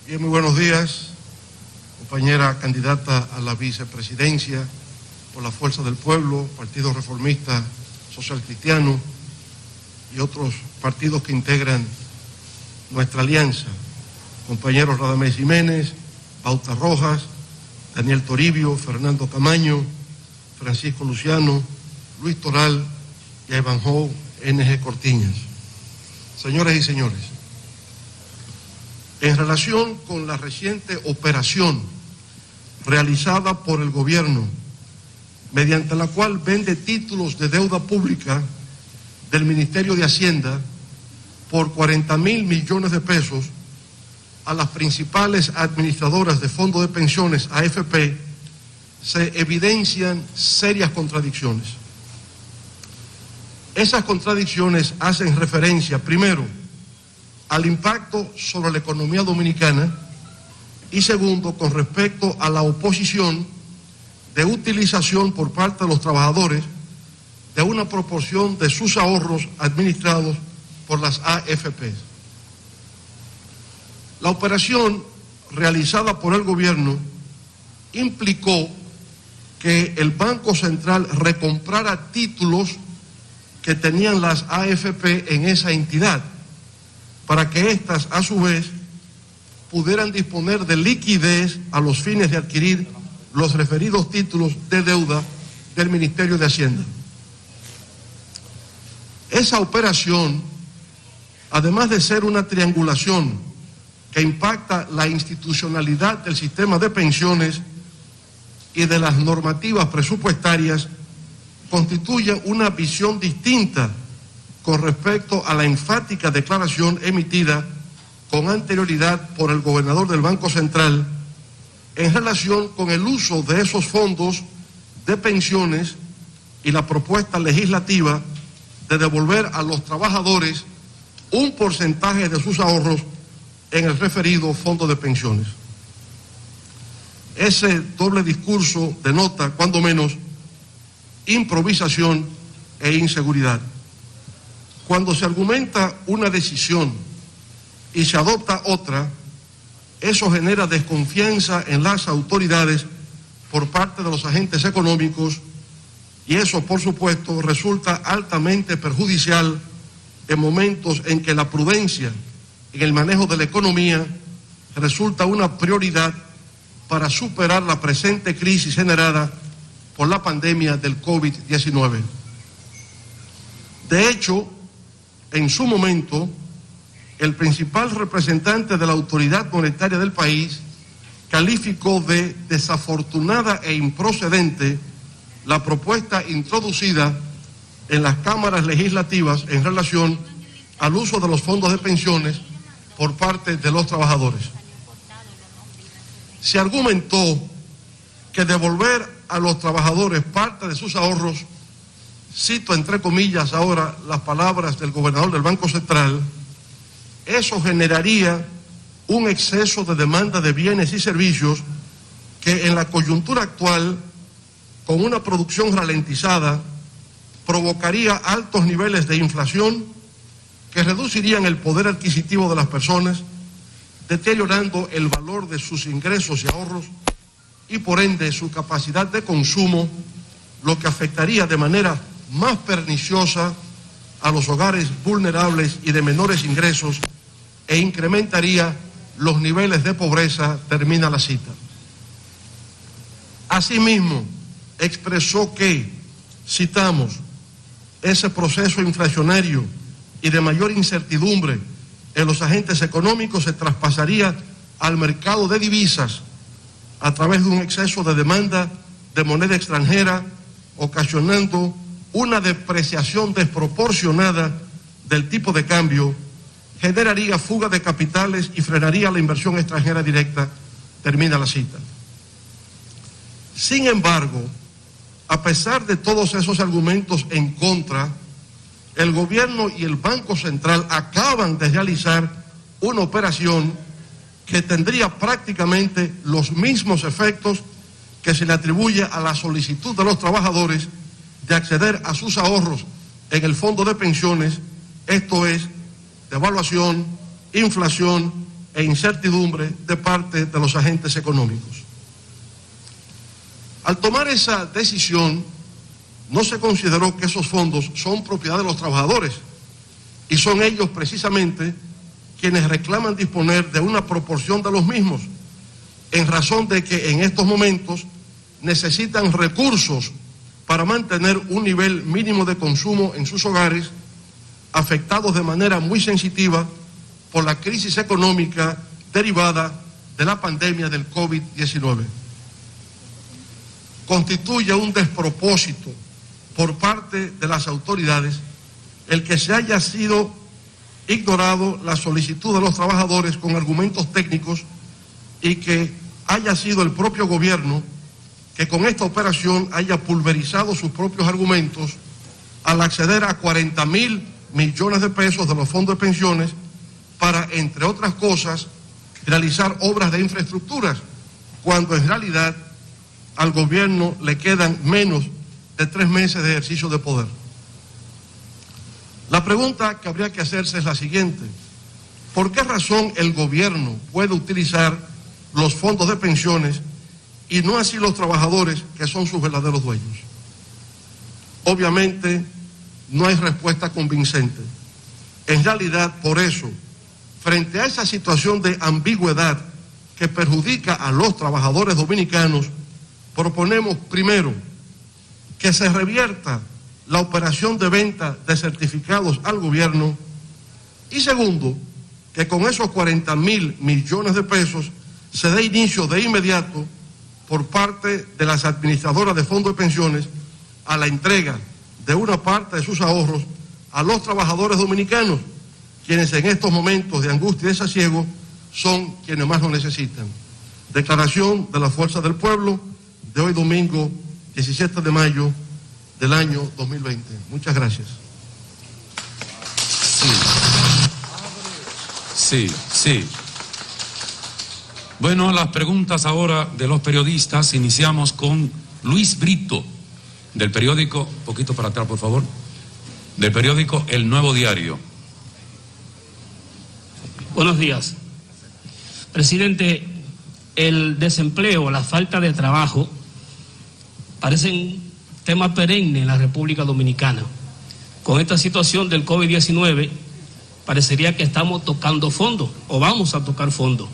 Bien, muy buenos días, compañera candidata a la vicepresidencia por la Fuerza del Pueblo, Partido Reformista Social Cristiano y otros partidos que integran nuestra alianza. Compañeros Radamés Jiménez, Bauta Rojas, Daniel Toribio, Fernando Camaño, Francisco Luciano, Luis Toral y Ivanhoe N.G. Cortiñas. Señoras y señores, en relación con la reciente operación realizada por el gobierno, mediante la cual vende títulos de deuda pública del Ministerio de Hacienda por 40.000 millones de pesos a las principales administradoras de fondos de pensiones, AFP, se evidencian serias contradicciones. Esas contradicciones hacen referencia, primero, al impacto sobre la economía dominicana y segundo, con respecto a la oposición de utilización por parte de los trabajadores de una proporción de sus ahorros administrados por las AFP. La operación realizada por el gobierno implicó que el Banco Central recomprara títulos que tenían las AFP en esa entidad, para que éstas, a su vez, pudieran disponer de liquidez a los fines de adquirir los referidos títulos de deuda del Ministerio de Hacienda. Esa operación, además de ser una triangulación que impacta la institucionalidad del sistema de pensiones y de las normativas presupuestarias, constituye una visión distinta con respecto a la enfática declaración emitida con anterioridad por el gobernador del Banco Central en relación con el uso de esos fondos de pensiones y la propuesta legislativa de devolver a los trabajadores un porcentaje de sus ahorros en el referido fondo de pensiones. Ese doble discurso denota, cuando menos, improvisación e inseguridad. Cuando se argumenta una decisión y se adopta otra, eso genera desconfianza en las autoridades por parte de los agentes económicos y eso, por supuesto, resulta altamente perjudicial en momentos en que la prudencia en el manejo de la economía resulta una prioridad para superar la presente crisis generada por la pandemia del COVID-19. De hecho, en su momento, el principal representante de la autoridad monetaria del país calificó de desafortunada e improcedente la propuesta introducida en las cámaras legislativas en relación al uso de los fondos de pensiones por parte de los trabajadores. Se argumentó que devolver a los trabajadores parte de sus ahorros, cito entre comillas ahora las palabras del gobernador del Banco Central, eso generaría un exceso de demanda de bienes y servicios que en la coyuntura actual, con una producción ralentizada, provocaría altos niveles de inflación que reducirían el poder adquisitivo de las personas, deteriorando el valor de sus ingresos y ahorros y por ende su capacidad de consumo, lo que afectaría de manera más perniciosa a los hogares vulnerables y de menores ingresos e incrementaría los niveles de pobreza, termina la cita. Asimismo, expresó que, citamos, ese proceso inflacionario y de mayor incertidumbre en los agentes económicos se traspasaría al mercado de divisas a través de un exceso de demanda de moneda extranjera, ocasionando una depreciación desproporcionada del tipo de cambio, generaría fuga de capitales y frenaría la inversión extranjera directa, termina la cita. Sin embargo, a pesar de todos esos argumentos en contra, el gobierno y el Banco Central acaban de realizar una operación que tendría prácticamente los mismos efectos que se le atribuye a la solicitud de los trabajadores de acceder a sus ahorros en el fondo de pensiones, esto es, devaluación, inflación e incertidumbre de parte de los agentes económicos. Al tomar esa decisión, no se consideró que esos fondos son propiedad de los trabajadores y son ellos precisamente quienes reclaman disponer de una proporción de los mismos, en razón de que en estos momentos necesitan recursos para mantener un nivel mínimo de consumo en sus hogares, afectados de manera muy sensitiva por la crisis económica derivada de la pandemia del COVID-19. Constituye un despropósito por parte de las autoridades el que se haya sido ignorado la solicitud de los trabajadores con argumentos técnicos y que haya sido el propio gobierno que con esta operación haya pulverizado sus propios argumentos al acceder a 40.000 millones de pesos de los fondos de pensiones para, entre otras cosas, realizar obras de infraestructuras, cuando en realidad al gobierno le quedan menos de 3 meses de ejercicio de poder. La pregunta que habría que hacerse es la siguiente: ¿por qué razón el gobierno puede utilizar los fondos de pensiones y no así los trabajadores, que son sus verdaderos dueños? Obviamente no hay respuesta convincente. En realidad, por eso, frente a esa situación de ambigüedad que perjudica a los trabajadores dominicanos, proponemos primero que se revierta la operación de venta de certificados al gobierno y segundo, que con esos 40.000 millones de pesos se dé inicio de inmediato por parte de las administradoras de fondos de pensiones a la entrega de una parte de sus ahorros a los trabajadores dominicanos, quienes en estos momentos de angustia y desasiego son quienes más lo necesitan. Declaración de la Fuerza del Pueblo de hoy domingo 17 de mayo del año 2020. Muchas gracias. Sí. Bueno, las preguntas ahora de los periodistas. Iniciamos con Luis Brito, del periódico, un poquito para atrás por favor, del periódico El Nuevo Diario. Buenos días. Presidente, el desempleo, la falta de trabajo, parecen tema perenne en la República Dominicana. Con esta situación del COVID-19, parecería que estamos tocando fondo, o vamos a tocar fondo.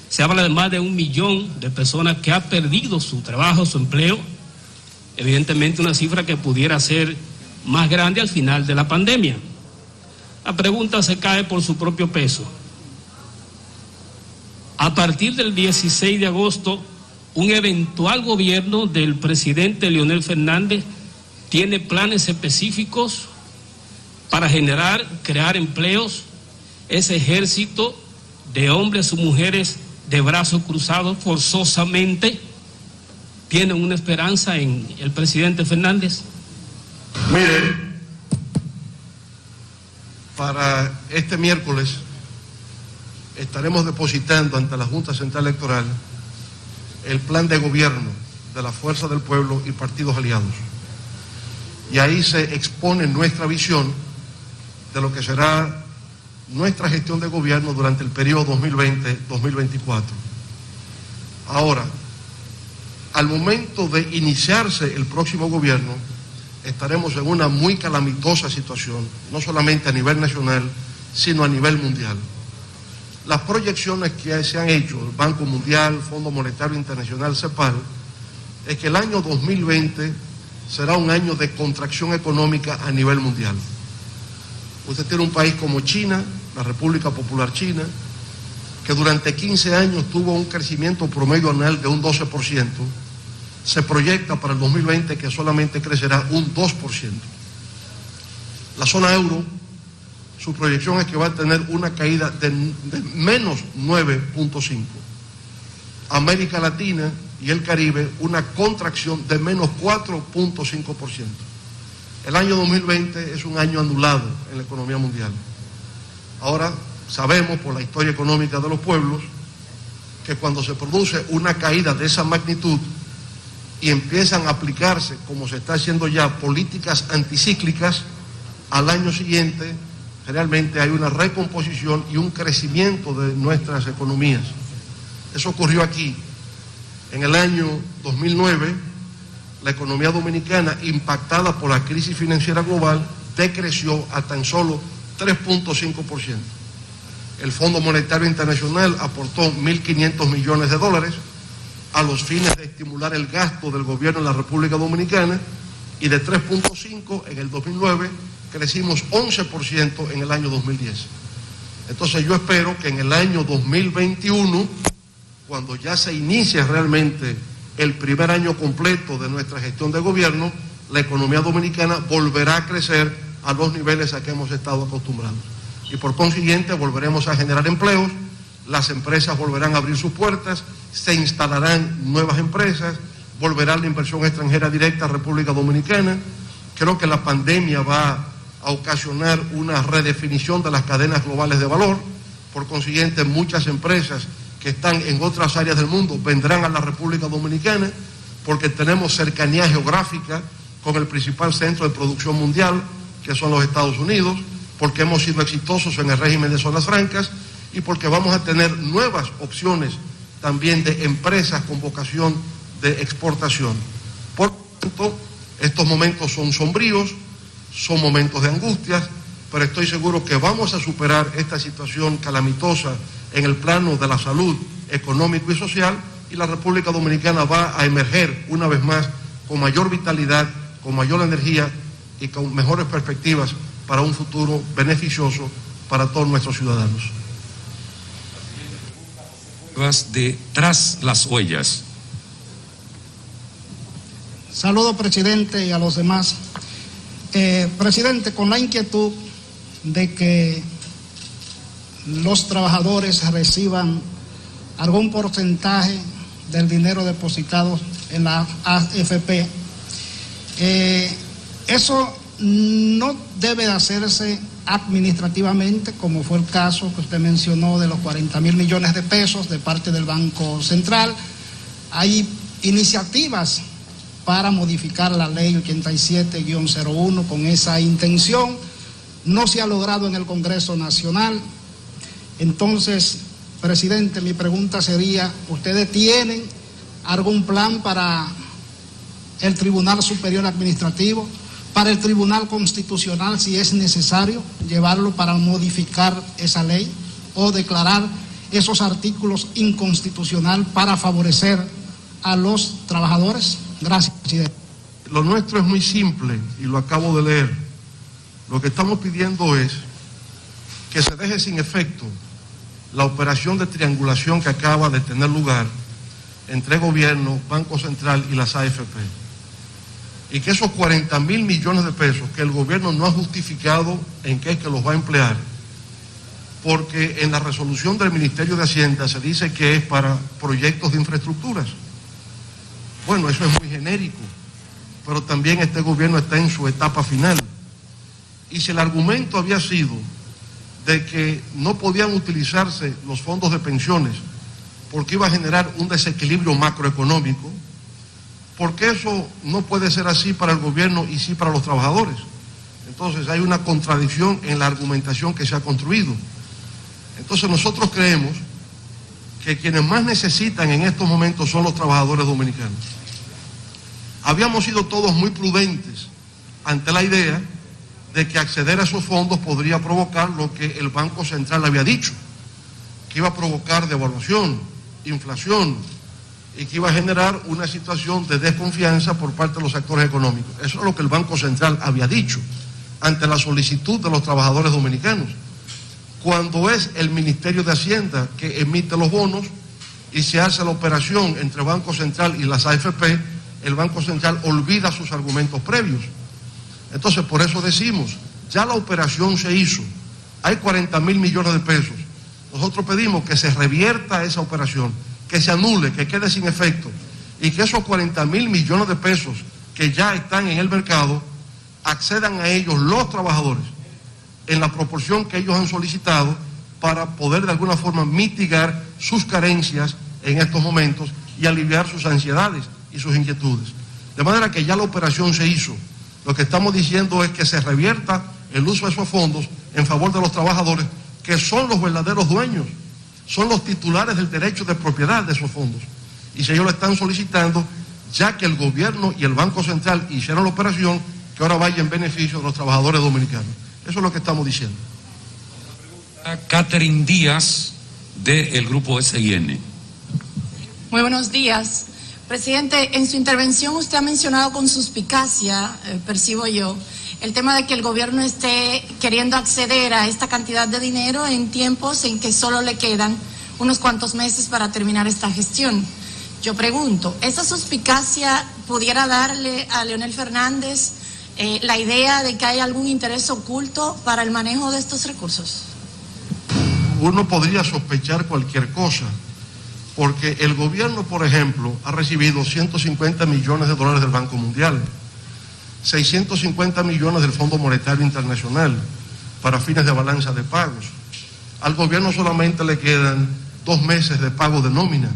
Se habla de más de 1 millón de personas que han perdido su trabajo, su empleo. Evidentemente una cifra que pudiera ser más grande al final de la pandemia. La pregunta se cae por su propio peso. A partir del 16 de agosto, un eventual gobierno del presidente Leonel Fernández tiene planes específicos para crear empleos. Ese ejército de hombres y mujeres de brazos cruzados forzosamente tienen una esperanza en el presidente Fernández. Mire, para este miércoles estaremos depositando ante la Junta Central Electoral el plan de gobierno de la Fuerza del Pueblo y partidos aliados. Y ahí se expone nuestra visión de lo que será nuestra gestión de gobierno durante el periodo 2020-2024. Ahora, al momento de iniciarse el próximo gobierno, estaremos en una muy calamitosa situación, no solamente a nivel nacional, sino a nivel mundial. Las proyecciones que se han hecho, el Banco Mundial, Fondo Monetario Internacional, CEPAL, es que el año 2020 será un año de contracción económica a nivel mundial. Usted tiene un país como China, la República Popular China, que durante 15 años tuvo un crecimiento promedio anual de un 12%. Se proyecta para el 2020 que solamente crecerá un 2%. La zona euro, su proyección es que va a tener una caída de menos 9.5%. América Latina y el Caribe, una contracción de menos 4.5%. El año 2020 es un año anulado en la economía mundial. Ahora sabemos por la historia económica de los pueblos que cuando se produce una caída de esa magnitud y empiezan a aplicarse, como se está haciendo ya, políticas anticíclicas, al año siguiente realmente hay una recomposición y un crecimiento de nuestras economías. Eso ocurrió aquí. En el año 2009, la economía dominicana, impactada por la crisis financiera global, decreció a tan solo 3.5%. El Fondo Monetario Internacional aportó 1.500 millones de dólares a los fines de estimular el gasto del gobierno en la República Dominicana, y de 3.5 en el 2009 crecimos 11% en el año 2010. Entonces yo espero que en el año 2021, cuando ya se inicie realmente el primer año completo de nuestra gestión de gobierno, la economía dominicana volverá a crecer a los niveles a que hemos estado acostumbrados. Y por consiguiente volveremos a generar empleos, las empresas volverán a abrir sus puertas, se instalarán nuevas empresas, volverá la inversión extranjera directa a República Dominicana. Creo que la pandemia va a ocasionar una redefinición de las cadenas globales de valor. Por consiguiente, muchas empresas que están en otras áreas del mundo vendrán a la República Dominicana porque tenemos cercanía geográfica con el principal centro de producción mundial, que son los Estados Unidos, porque hemos sido exitosos en el régimen de zonas francas y porque vamos a tener nuevas opciones también de empresas con vocación de exportación. Por lo tanto, estos momentos son sombríos, son momentos de angustias, pero estoy seguro que vamos a superar esta situación calamitosa en el plano de la salud económico y social, y la República Dominicana va a emerger una vez más con mayor vitalidad, con mayor energía y con mejores perspectivas para un futuro beneficioso para todos nuestros ciudadanos. De Tras las Huellas. Saludo, presidente, y a los demás. Presidente, con la inquietud de que los trabajadores reciban algún porcentaje del dinero depositado en la AFP, eso no debe hacerse administrativamente, como fue el caso que usted mencionó de los 40.000 millones de pesos de parte del Banco Central. Hay iniciativas para modificar la ley 87-01 con esa intención. No se ha logrado en el Congreso Nacional. Entonces, presidente, mi pregunta sería, ¿ustedes tienen algún plan para el Tribunal Superior Administrativo, para el Tribunal Constitucional, si es necesario llevarlo para modificar esa ley o declarar esos artículos inconstitucional para favorecer a los trabajadores? Gracias, presidente. Lo nuestro es muy simple y lo acabo de leer. Lo que estamos pidiendo es que se deje sin efecto la operación de triangulación que acaba de tener lugar entre gobierno, Banco Central y las AFP. Y que esos 40.000 millones de pesos que el gobierno no ha justificado en qué es que los va a emplear, porque en la resolución del Ministerio de Hacienda se dice que es para proyectos de infraestructuras. Bueno, eso es muy genérico, pero también este gobierno está en su etapa final. Y si el argumento había sido de que no podían utilizarse los fondos de pensiones porque iba a generar un desequilibrio macroeconómico, ¿por qué eso no puede ser así para el gobierno y sí para los trabajadores? Entonces hay una contradicción en la argumentación que se ha construido. Entonces nosotros creemos que quienes más necesitan en estos momentos son los trabajadores dominicanos. Habíamos sido todos muy prudentes ante la idea de que acceder a esos fondos podría provocar lo que el Banco Central había dicho, que iba a provocar devaluación, inflación, y que iba a generar una situación de desconfianza por parte de los actores económicos. Eso es lo que el Banco Central había dicho ante la solicitud de los trabajadores dominicanos. Cuando es el Ministerio de Hacienda que emite los bonos y se hace la operación entre Banco Central y las AFP, el Banco Central olvida sus argumentos previos. Entonces, por eso decimos, ya la operación se hizo, hay 40.000 millones de pesos. Nosotros pedimos que se revierta esa operación, que se anule, que quede sin efecto, y que esos 40.000 millones de pesos que ya están en el mercado, accedan a ellos los trabajadores en la proporción que ellos han solicitado para poder de alguna forma mitigar sus carencias en estos momentos y aliviar sus ansiedades y sus inquietudes. De manera que ya la operación se hizo. Lo que estamos diciendo es que se revierta el uso de esos fondos en favor de los trabajadores, que son los verdaderos dueños, son los titulares del derecho de propiedad de esos fondos. Y si ellos lo están solicitando, ya que el gobierno y el Banco Central hicieron la operación, que ahora vaya en beneficio de los trabajadores dominicanos. Eso es lo que estamos diciendo. Catherine Díaz, del Grupo SIN. Muy buenos días. Presidente, en su intervención usted ha mencionado con suspicacia, percibo yo, el tema de que el gobierno esté queriendo acceder a esta cantidad de dinero en tiempos en que solo le quedan unos cuantos meses para terminar esta gestión. Yo pregunto, ¿esa suspicacia pudiera darle a Leonel Fernández la idea de que hay algún interés oculto para el manejo de estos recursos? Uno podría sospechar cualquier cosa, porque el gobierno, por ejemplo, ha recibido 150 millones de dólares del Banco Mundial, 650 millones del Fondo Monetario Internacional para fines de balanza de pagos. Al gobierno solamente le quedan 2 meses de pago de nómina.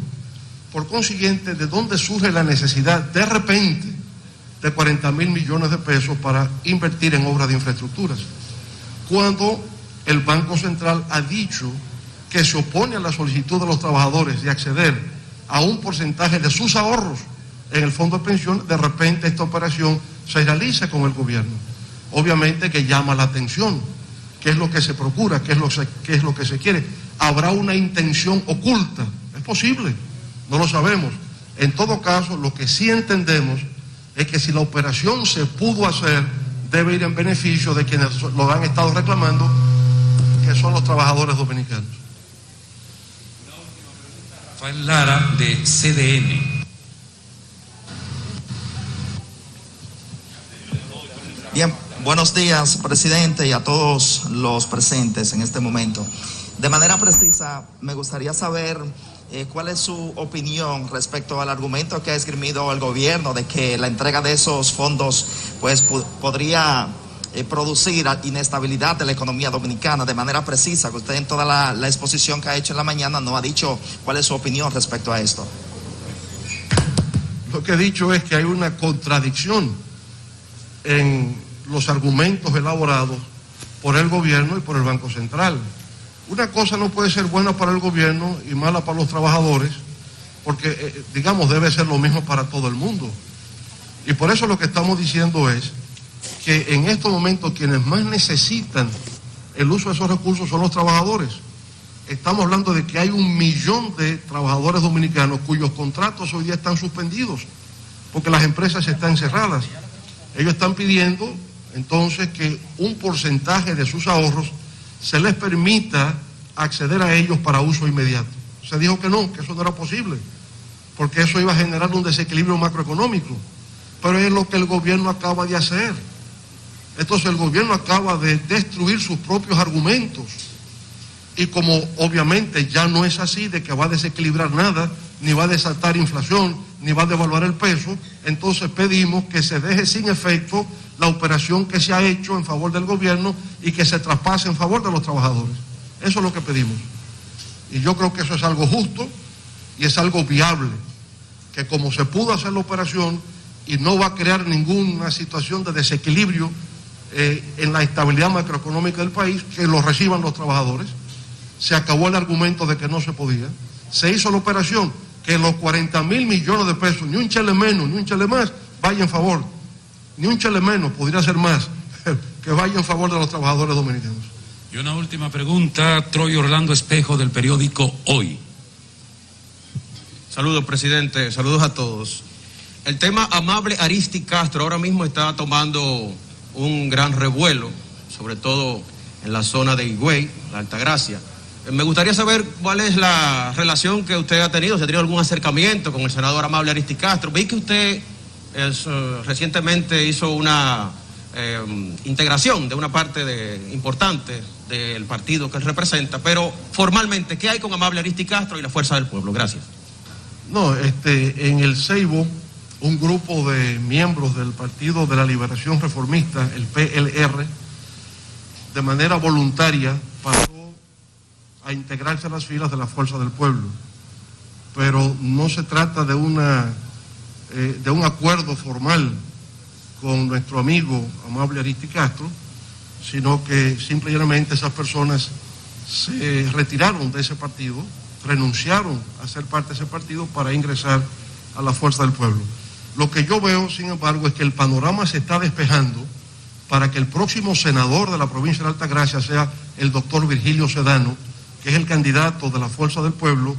Por consiguiente, ¿de dónde surge la necesidad de repente de 40.000 millones de pesos para invertir en obras de infraestructuras? Cuando el Banco Central ha dicho que se opone a la solicitud de los trabajadores de acceder a un porcentaje de sus ahorros en el fondo de pensión, de repente esta operación se realiza con el gobierno. Obviamente que llama la atención. ¿Qué es lo que se procura? ¿Qué es lo que se quiere? ¿Habrá una intención oculta? Es posible, no lo sabemos. En todo caso, lo que sí entendemos es que si la operación se pudo hacer, debe ir en beneficio de quienes lo han estado reclamando, que son los trabajadores dominicanos. Rafael Lara, de CDN. Bien, buenos días, presidente, y a todos los presentes en este momento. De manera precisa, me gustaría saber cuál es su opinión respecto al argumento que ha esgrimido el gobierno de que la entrega de esos fondos pues podría producir inestabilidad de la economía dominicana. De manera precisa, que usted en toda la exposición que ha hecho en la mañana no ha dicho cuál es su opinión respecto a esto. Lo que he dicho es que hay una contradicción en los argumentos elaborados por el gobierno y por el Banco Central. Una cosa no puede ser buena para el gobierno y mala para los trabajadores, porque, digamos, debe ser lo mismo para todo el mundo. Y por eso lo que estamos diciendo es que en estos momentos quienes más necesitan el uso de esos recursos son los trabajadores. Estamos hablando de que hay 1 millón de trabajadores dominicanos cuyos contratos hoy día están suspendidos, porque las empresas están cerradas. Ellos están pidiendo entonces que un porcentaje de sus ahorros se les permita acceder a ellos para uso inmediato. Se dijo que no, que eso no era posible, porque eso iba a generar un desequilibrio macroeconómico. Pero es lo que el gobierno acaba de hacer. Entonces el gobierno acaba de destruir sus propios argumentos. Y como obviamente ya no es así, de que va a desequilibrar nada, ni va a desatar inflación, ni va a devaluar el peso, entonces pedimos que se deje sin efecto la operación que se ha hecho en favor del gobierno y que se traspase en favor de los trabajadores. Eso es lo que pedimos. Y yo creo que eso es algo justo y es algo viable, que como se pudo hacer la operación y no va a crear ninguna situación de desequilibrio en la estabilidad macroeconómica del país, que lo reciban los trabajadores. Se acabó el argumento de que no se podía. Se hizo la operación, que los 40.000 millones de pesos, ni un chele menos, ni un chele más, vaya en favor. Ni un chele menos, podría ser más, que vaya en favor de los trabajadores dominicanos. Y una última pregunta, Troy Orlando Espejo, del periódico Hoy. Saludos, presidente, saludos a todos. El tema Amable Aristi Castro ahora mismo está tomando un gran revuelo, sobre todo en la zona de Higüey, la Altagracia. Me gustaría saber cuál es la relación que usted ha tenido, si ha tenido algún acercamiento con el senador Amable Aristi Castro. Vi que usted recientemente hizo una integración de una parte importante del partido que él representa, pero formalmente, ¿qué hay con Amable Aristi Castro y la Fuerza del Pueblo? Gracias. No, en el Ceibo, un grupo de miembros del Partido de la Liberación Reformista, el PLR, de manera voluntaria pasó a integrarse a las filas de la Fuerza del Pueblo. Pero no se trata de un acuerdo formal con nuestro amigo Amable Aristi Castro. sino que simple y llanamente esas personas se retiraron de ese partido, renunciaron a ser parte de ese partido para ingresar a la Fuerza del Pueblo. Lo que yo veo, sin embargo, es que el panorama se está despejando para que el próximo senador de la provincia de Altagracia sea el doctor Virgilio Sedano, que es el candidato de la Fuerza del Pueblo,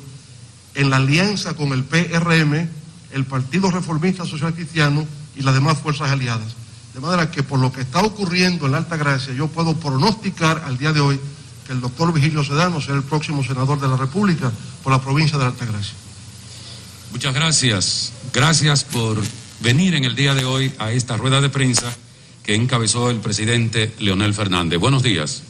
en la alianza con el PRM, el Partido Reformista Social Cristiano y las demás fuerzas aliadas. De manera que por lo que está ocurriendo en la Altagracia, yo puedo pronosticar al día de hoy que el doctor Virgilio Sedano será el próximo senador de la República por la provincia de la Altagracia. Muchas gracias. Gracias por venir en el día de hoy a esta rueda de prensa que encabezó el presidente Leonel Fernández. Buenos días.